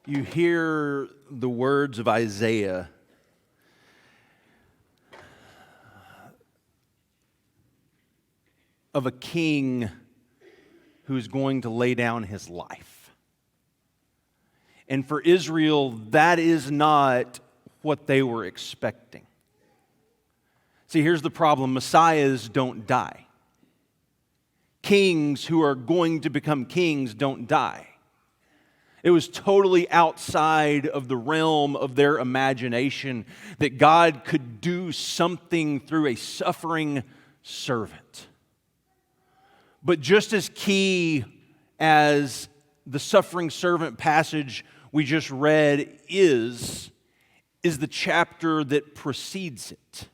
You hear the words of Isaiah of a king who's going to lay down his life. And for Israel, that is not what they were expecting. See, here's the problem. Messiahs don't die. Kings who are going to become kings don't die. It was totally outside of the realm of their imagination that God could do something through a suffering servant. But just as key as the suffering servant passage we just read is the chapter that precedes it,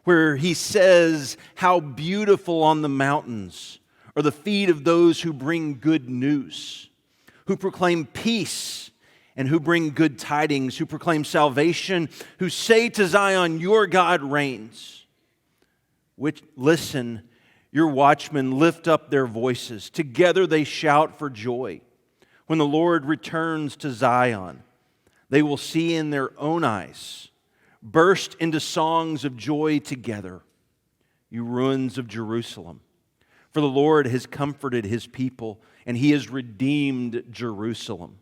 where he says, "How beautiful on the mountains are the feet of those who bring good news, who proclaim peace and who bring good tidings, who proclaim salvation, who say to Zion, your God reigns. Which, listen, your watchmen lift up their voices. Together they shout for joy. When the Lord returns to Zion, they will see in their own eyes, burst into songs of joy together, you ruins of Jerusalem. For the Lord has comforted his people, and he has redeemed Jerusalem.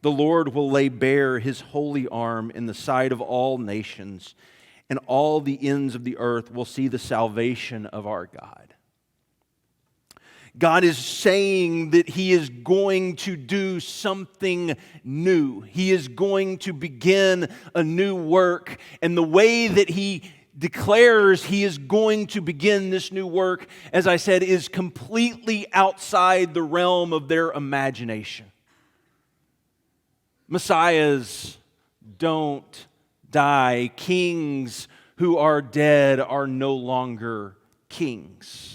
The Lord will lay bare his holy arm in the sight of all nations, and all the ends of the earth will see the salvation of our God." God is saying that he is going to do something new. He is going to begin a new work. And the way that he declares he is going to begin this new work, as I said, is completely outside the realm of their imagination. Messiahs don't die. Kings who are dead are no longer kings.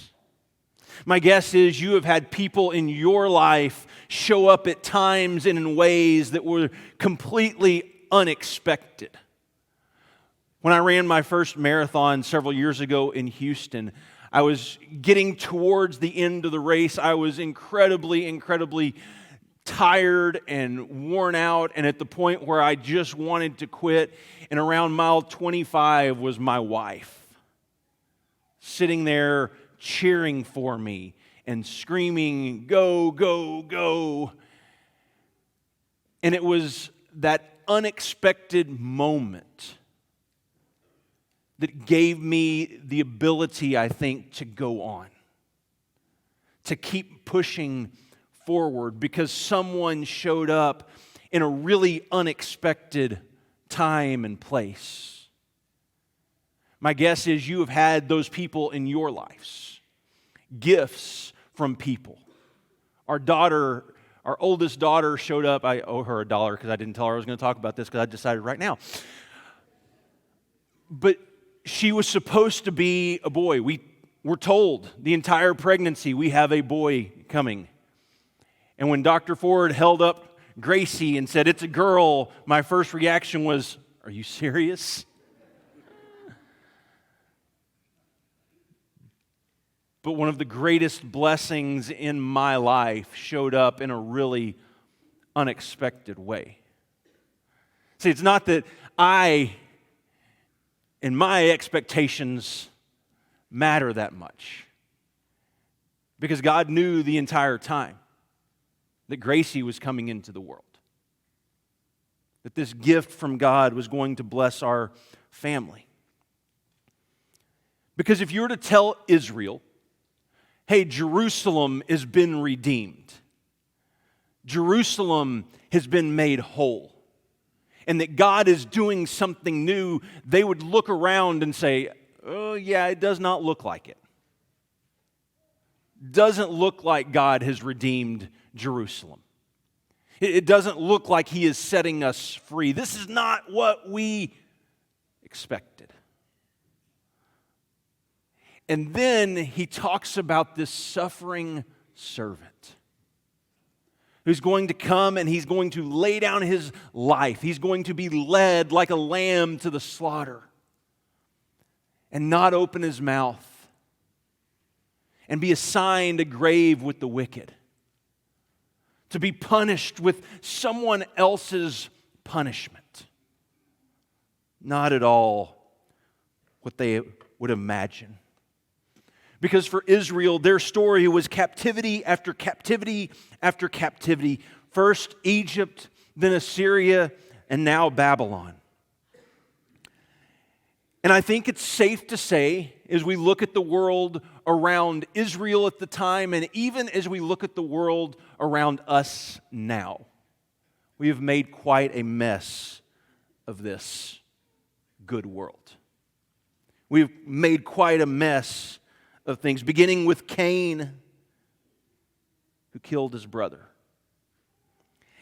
My guess is you have had people in your life show up at times and in ways that were completely unexpected. When I ran my first marathon several years ago in Houston, I was getting towards the end of the race. I was incredibly tired and worn out, and at the point where I just wanted to quit. And around mile 25 was my wife sitting there cheering for me and screaming, "Go, go, go." And it was that unexpected moment that gave me the ability, I think, to go on, to keep pushing forward, because someone showed up in a really unexpected time and place. My guess is you have had those people in your lives, gifts from people. Our oldest daughter showed up. I owe her $1 because I didn't tell her I was going to talk about this because I decided right now. But she was supposed to be a boy. We were told the entire pregnancy, we have a boy coming. And when Dr. Ford held up Gracie and said, "It's a girl," my first reaction was, "Are you serious?" But one of the greatest blessings in my life showed up in a really unexpected way. See, it's not that I and my expectations matter that much, because God knew the entire time that Gracie was coming into the world, that this gift from God was going to bless our family. Because if you were to tell Israel, "Hey, Jerusalem has been redeemed. Jerusalem has been made whole," and that God is doing something new, they would look around and say, "Oh yeah, it does not look like it. Doesn't look like God has redeemed Jerusalem. It doesn't look like he is setting us free. This is not what we expected." And then he talks about this suffering servant who's going to come and he's going to lay down his life. He's going to be led like a lamb to the slaughter and not open his mouth and be assigned a grave with the wicked, to be punished with someone else's punishment. Not at all what they would imagine. Because for Israel, their story was captivity after captivity after captivity. First Egypt, then Assyria, and now Babylon. And I think it's safe to say, as we look at the world around Israel at the time, and even as we look at the world around us now, we have made quite a mess of this good world. We've made quite a mess of things, beginning with Cain, who killed his brother,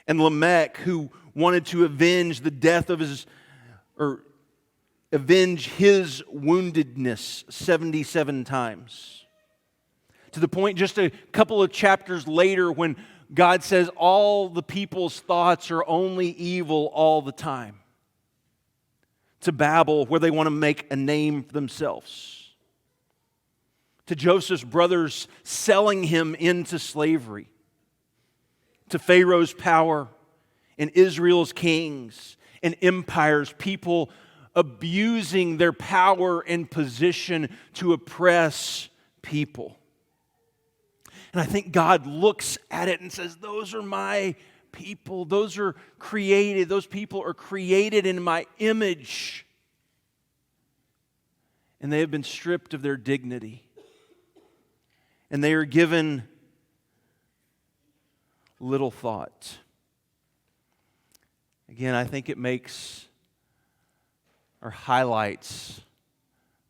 and Lamech, who wanted to avenge the death of avenge his woundedness 77 times. To the point just a couple of chapters later when God says all the people's thoughts are only evil all the time. To Babel, where they want to make a name for themselves. To Joseph's brothers selling him into slavery. To Pharaoh's power and Israel's kings and empires, people abusing their power and position to oppress people. And I think God looks at it and says, those are my people. Those people are created in my image. And they have been stripped of their dignity. And they are given little thought. Again, I think it makes or highlights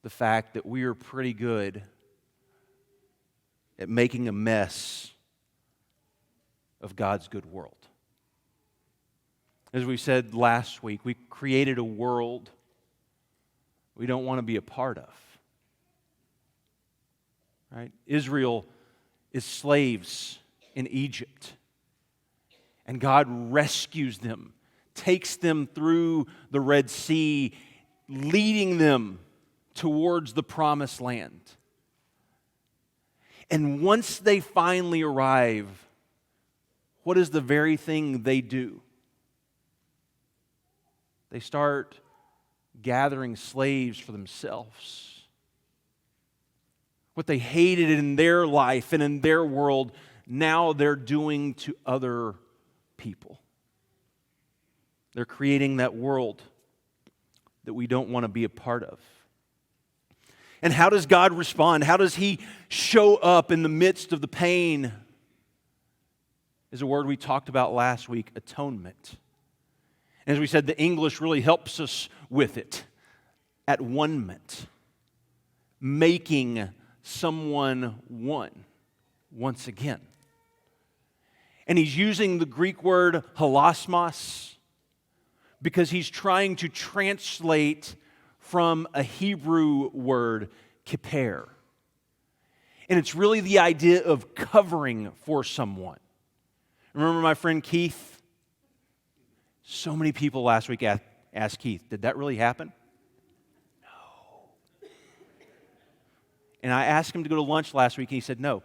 the fact that we are pretty good at making a mess of God's good world. As we said last week, we created a world we don't want to be a part of. Right? Israel is slaves in Egypt. And God rescues them, takes them through the Red Sea, leading them towards the promised land. And once they finally arrive, what is the very thing they do? They start gathering slaves for themselves. What they hated in their life and in their world, now they're doing to other people. They're creating that world that we don't want to be a part of. And how does God respond? How does He show up in the midst of the pain? Is a word we talked about last week, atonement. And as we said, the English really helps us with it. At one-ment. Making someone one once again. And He's using the Greek word hilasmos because He's trying to translate from a Hebrew word, kippur. And it's really the idea of covering for someone. Remember my friend Keith? So many people last week asked Keith, did that really happen? No. And I asked him to go to lunch last week and he said no.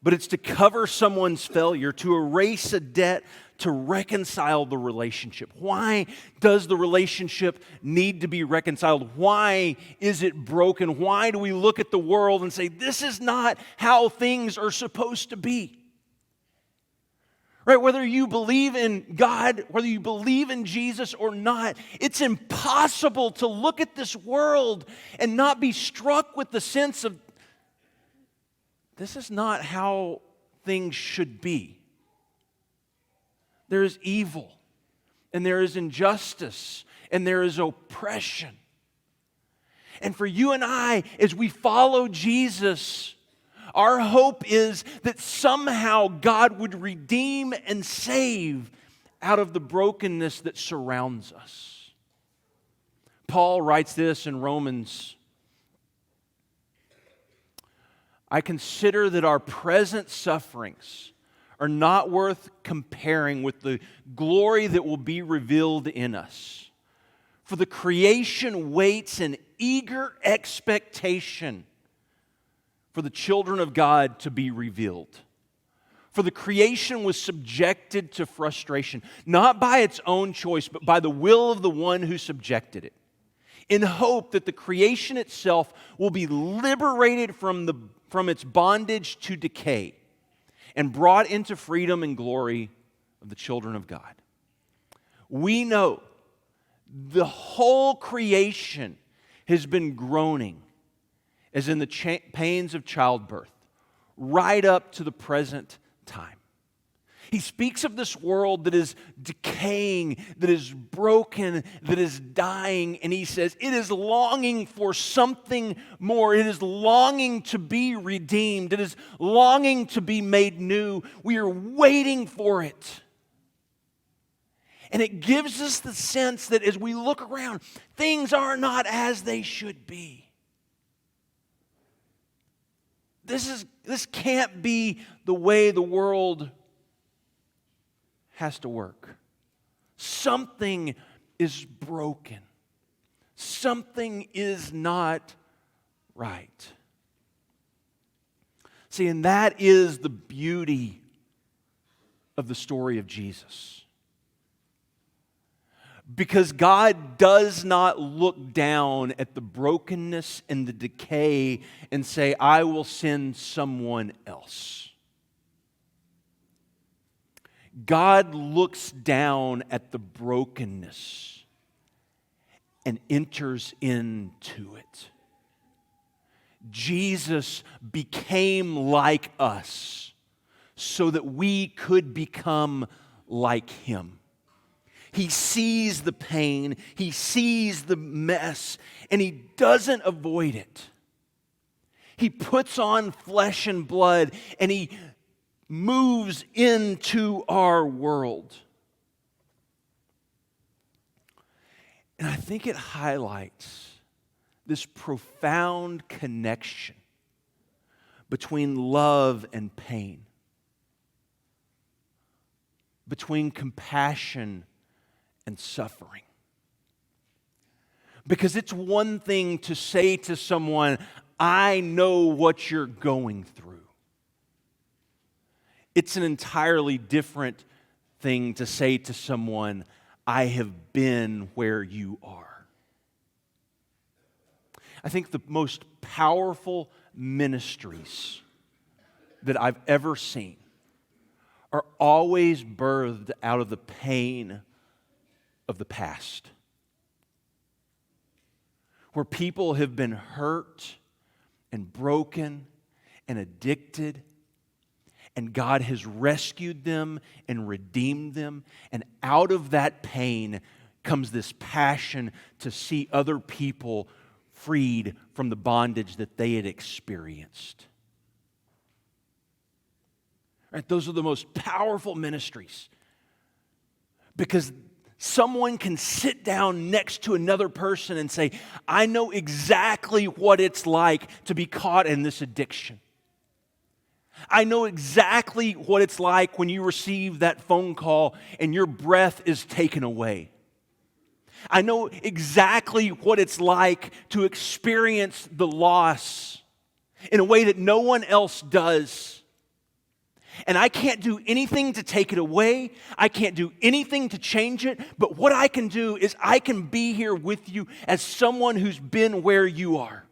But it's to cover someone's failure, to erase a debt, to reconcile the relationship. Why does the relationship need to be reconciled? Why is it broken? Why do we look at the world and say, this is not how things are supposed to be? Right? Whether you believe in God, whether you believe in Jesus or not, it's impossible to look at this world and not be struck with the sense of, this is not how things should be. There is evil, and there is injustice, and there is oppression. And for you and I, as we follow Jesus, our hope is that somehow God would redeem and save out of the brokenness that surrounds us. Paul writes this in Romans. I consider that our present sufferings are not worth comparing with the glory that will be revealed in us. For the creation waits in eager expectation for the children of God to be revealed. For the creation was subjected to frustration, not by its own choice, but by the will of the one who subjected it, in hope that the creation itself will be liberated from its bondage to decay and brought into freedom and glory of the children of God. We know the whole creation has been groaning as in the pains of childbirth, right up to the present time. He speaks of this world that is decaying, that is broken, that is dying, and he says it is longing for something more. It is longing to be redeemed. It is longing to be made new. We are waiting for it. And it gives us the sense that as we look around, things are not as they should be. This can't be the way the world has to work. Something is broken. Something is not right. See, and that is the beauty of the story of Jesus. Because God does not look down at the brokenness and the decay and say, I will send someone else. God looks down at the brokenness and enters into it. Jesus became like us so that we could become like Him. He sees the pain, He sees the mess, and He doesn't avoid it. He puts on flesh and blood, and He moves into our world. And I think it highlights this profound connection between love and pain, between compassion and suffering. Because it's one thing to say to someone, I know what you're going through. It's an entirely different thing to say to someone, I have been where you are. I think the most powerful ministries that I've ever seen are always birthed out of the pain of the past, where people have been hurt and broken and addicted, and God has rescued them and redeemed them, and out of that pain comes this passion to see other people freed from the bondage that they had experienced. Right? Those are the most powerful ministries, because someone can sit down next to another person and say, I know exactly what it's like to be caught in this addiction. I know exactly what it's like when you receive that phone call and your breath is taken away. I know exactly what it's like to experience the loss in a way that no one else does. And I can't do anything to take it away. I can't do anything to change it. But what I can do is I can be here with you as someone who's been where you are.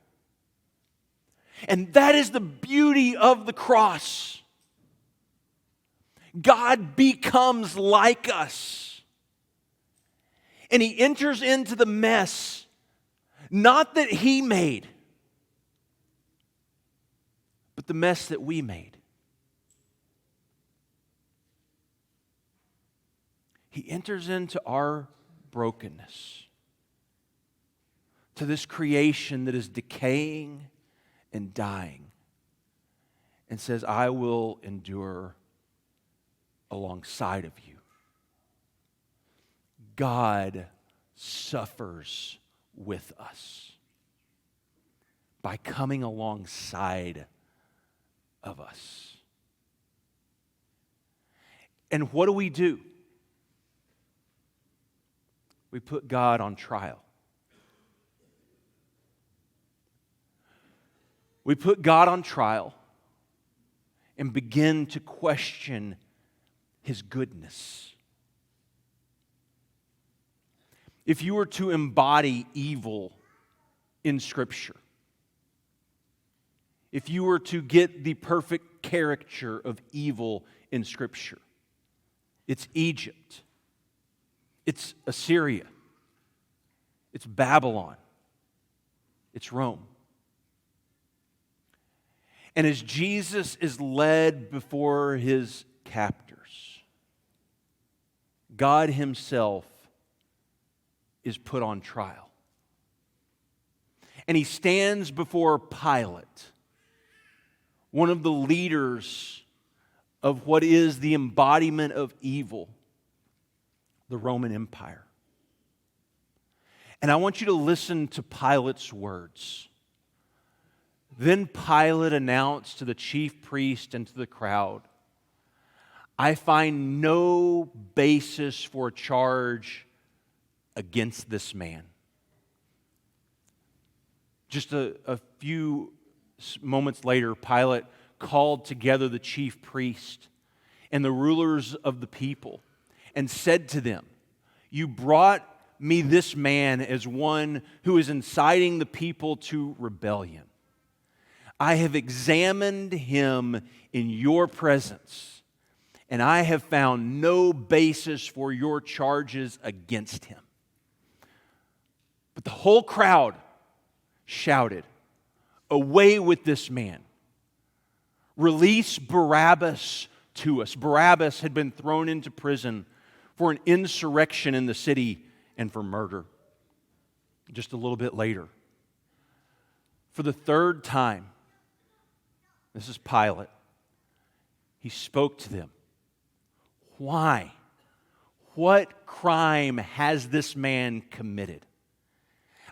And that is the beauty of the cross. God becomes like us. And He enters into the mess, not that He made, but the mess that we made. He enters into our brokenness, to this creation that is decaying and dying, and says, I will endure alongside of you. God suffers with us by coming alongside of us. And what do? We put God on trial. We put God on trial and begin to question His goodness. If you were to embody evil in Scripture, if you were to get the perfect caricature of evil in Scripture, it's Egypt, it's Assyria, it's Babylon, it's Rome. And as Jesus is led before His captors, God Himself is put on trial. And He stands before Pilate, one of the leaders of what is the embodiment of evil, the Roman Empire. And I want you to listen to Pilate's words. Then Pilate announced to the chief priest and to the crowd, I find no basis for a charge against this man. Just a few moments later, Pilate called together the chief priest and the rulers of the people and said to them, you brought me this man as one who is inciting the people to rebellion. I have examined him in your presence, and I have found no basis for your charges against him. But the whole crowd shouted, away with this man. Release Barabbas to us. Barabbas had been thrown into prison for an insurrection in the city and for murder. Just a little bit later, for the third time, this is Pilate, he spoke to them. Why? What crime has this man committed?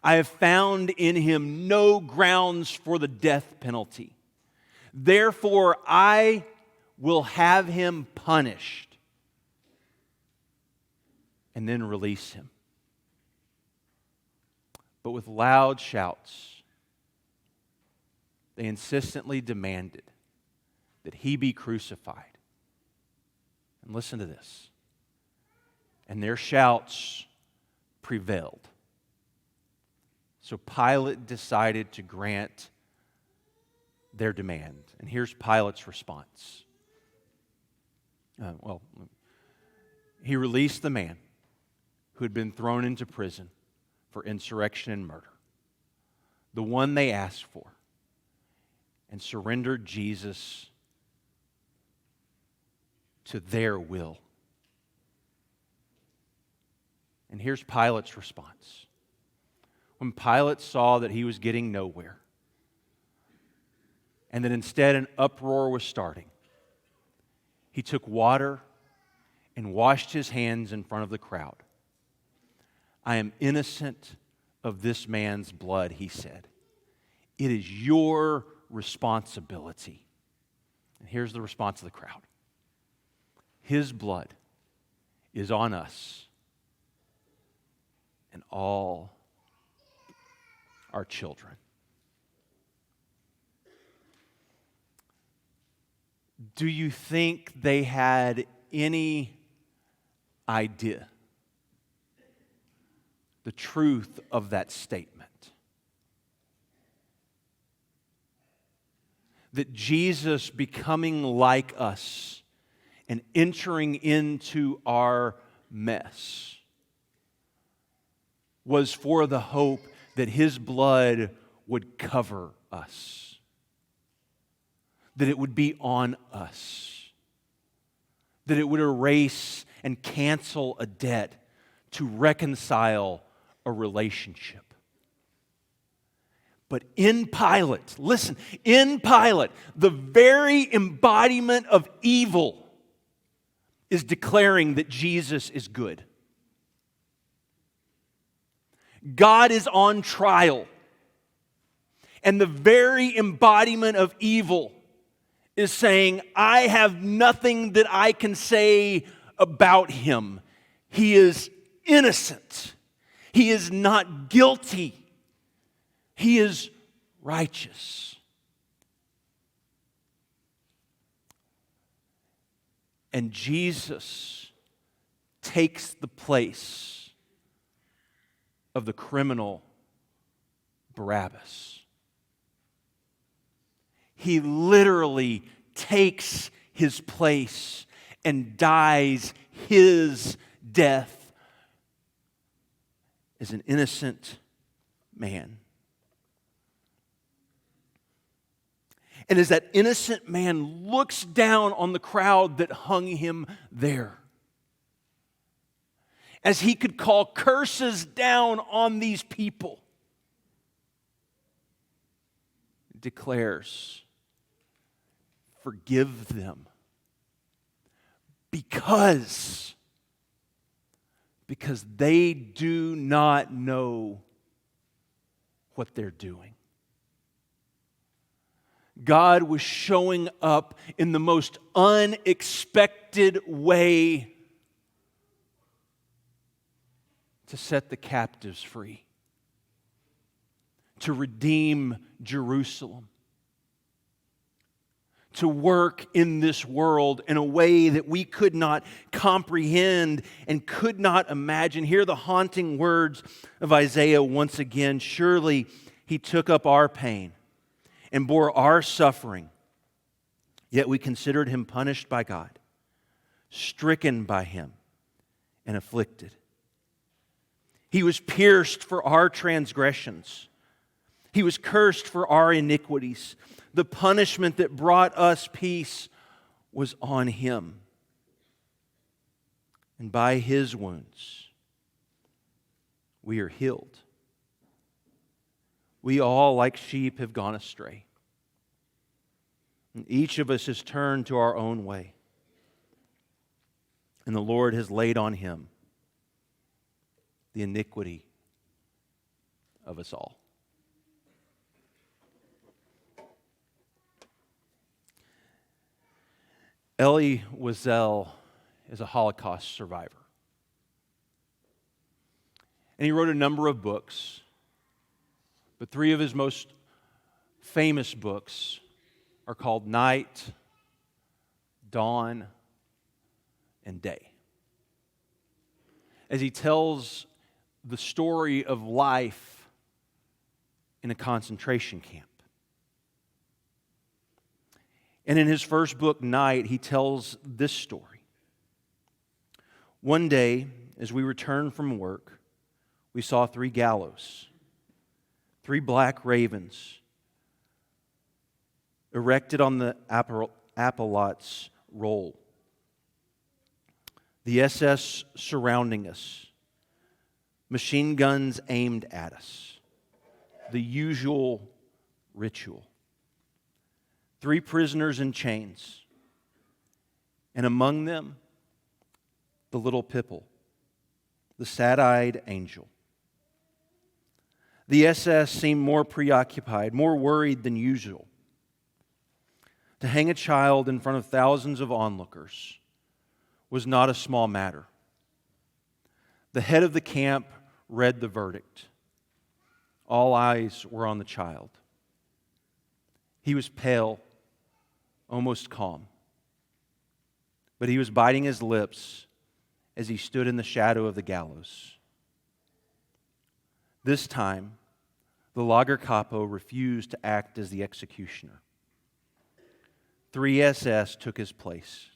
I have found in him no grounds for the death penalty. Therefore, I will have him punished and then release him. But with loud shouts, they insistently demanded that he be crucified. And listen to this. And their shouts prevailed. So Pilate decided to grant their demand. And here's Pilate's response. He released the man who had been thrown into prison for insurrection and murder, the one they asked for, and surrendered Jesus to their will. And here's Pilate's response. When Pilate saw that he was getting nowhere, and that instead an uproar was starting, he took water and washed his hands in front of the crowd. I am innocent of this man's blood, he said. It is your responsibility. And here's the response of the crowd. His blood is on us and all our children. Do you think they had any idea the truth of that statement? That Jesus becoming like us and entering into our mess was for the hope that His blood would cover us, that it would be on us, that it would erase and cancel a debt to reconcile a relationship. But in Pilate, listen, in Pilate, the very embodiment of evil is declaring that Jesus is good. God is on trial, and the very embodiment of evil is saying, I have nothing that I can say about him. He is innocent. He is not guilty. He is righteous. And Jesus takes the place of the criminal Barabbas. He literally takes his place and dies his death as an innocent man. And as that innocent man looks down on the crowd that hung him there, as he could call curses down on these people, declares, "Forgive them because they do not know what they're doing." God was showing up in the most unexpected way to set the captives free, to redeem Jerusalem, to work in this world in a way that we could not comprehend and could not imagine. Hear the haunting words of Isaiah once again. "Surely he took up our pain and bore our suffering, yet we considered him punished by God, stricken by him, and afflicted. He was pierced for our transgressions. He was cursed for our iniquities. The punishment that brought us peace was on him. And by his wounds, we are healed. We all, like sheep, have gone astray. And each of us has turned to our own way. And the Lord has laid on him the iniquity of us all." Elie Wiesel is a Holocaust survivor. And he wrote a number of books, but three of his most famous books are called Night, Dawn, and Day. As he tells the story of life in a concentration camp. And in his first book, Night, he tells this story. "One day, as we returned from work, we saw 3 gallows, 3 black ravens, erected on the Appalachs roll. The SS surrounding us, machine guns aimed at us. The usual ritual. 3 prisoners in chains, and among them, the little Pipple, the sad-eyed angel. The SS seemed more preoccupied, more worried than usual. To hang a child in front of thousands of onlookers was not a small matter. The head of the camp read the verdict. All eyes were on the child. He was pale, almost calm, but he was biting his lips as he stood in the shadow of the gallows. This time, the Lager Capo refused to act as the executioner. 3 SS took his place.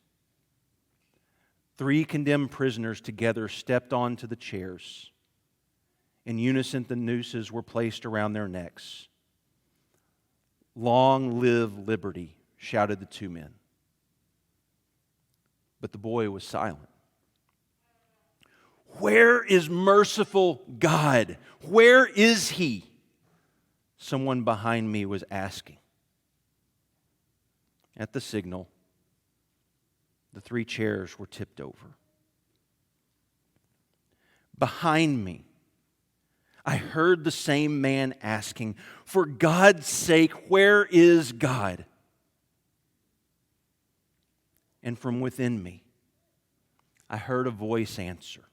3 condemned prisoners together stepped onto the chairs. In unison, the nooses were placed around their necks. Long live liberty, shouted the 2 men. But the boy was silent. Where is merciful God? Where is He? Someone behind me was asking. At the signal, the 3 chairs were tipped over. Behind me, I heard the same man asking, "For God's sake, where is God?" And from within me, I heard a voice answer,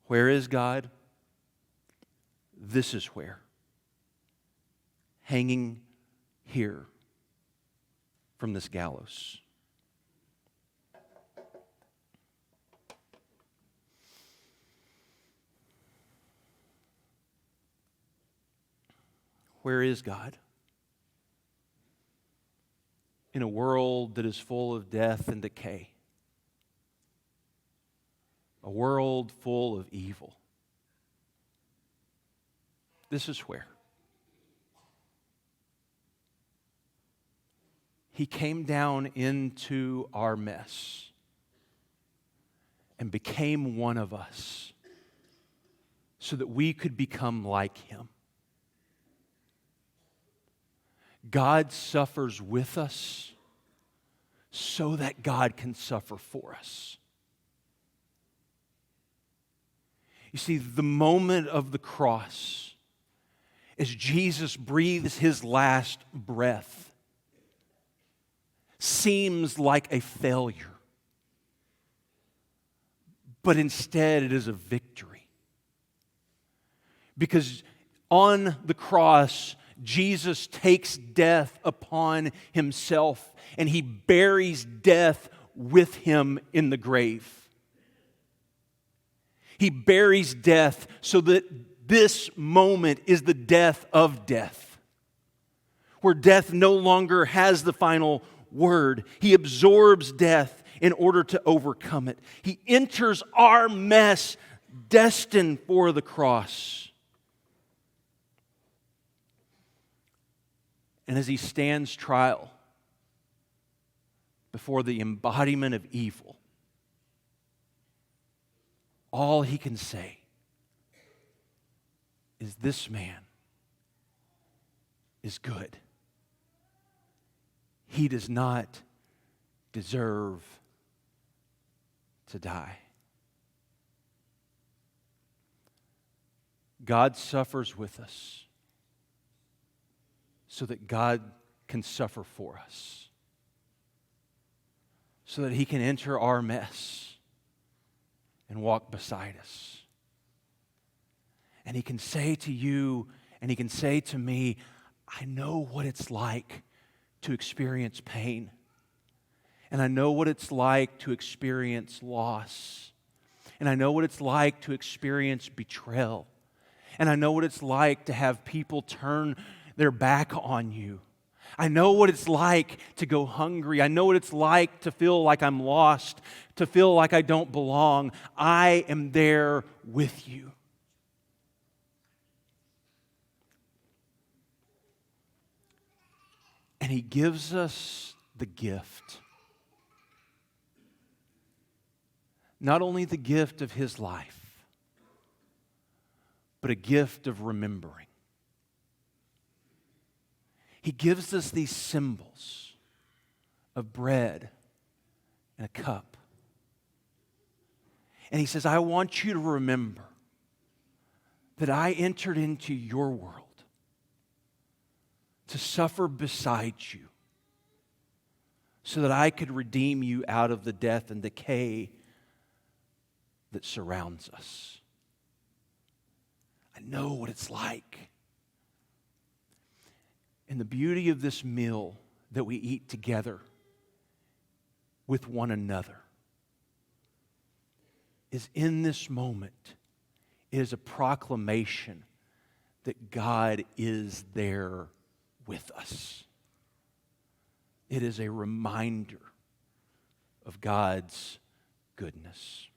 "Where is God? This is where. Hanging here from this gallows." where is God? In a world that is full of death and decay. A world full of evil. This is where. He came down into our mess and became one of us so that we could become like Him. God suffers with us so that God can suffer for us. You see, the moment of the cross, as Jesus breathes His last breath, seems like a failure. But instead it is a victory. Because on the cross, Jesus takes death upon Himself and He buries death with Him in the grave. He buries death so that this moment is the death of death, where death no longer has the final word. He absorbs death in order to overcome it. He enters our mess destined for the cross. And as He stands trial before the embodiment of evil, all He can say is, this man is good. He does not deserve to die. God suffers with us so that God can suffer for us, so that He can enter our mess and walk beside us. And He can say to you, and He can say to me, I know what it's like to experience pain. And I know what it's like to experience loss. And I know what it's like to experience betrayal. And I know what it's like to have people turn their back on you. I know what it's like to go hungry. I know what it's like to feel like I'm lost, to feel like I don't belong. I am there with you. And He gives us the gift. Not only the gift of His life, but a gift of remembering. He gives us these symbols of bread and a cup. And He says, I want you to remember that I entered into your world to suffer beside you so that I could redeem you out of the death and decay that surrounds us. I know what it's like. And the beauty of this meal that we eat together with one another is, in this moment, it is a proclamation that God is there with us. It is a reminder of God's goodness.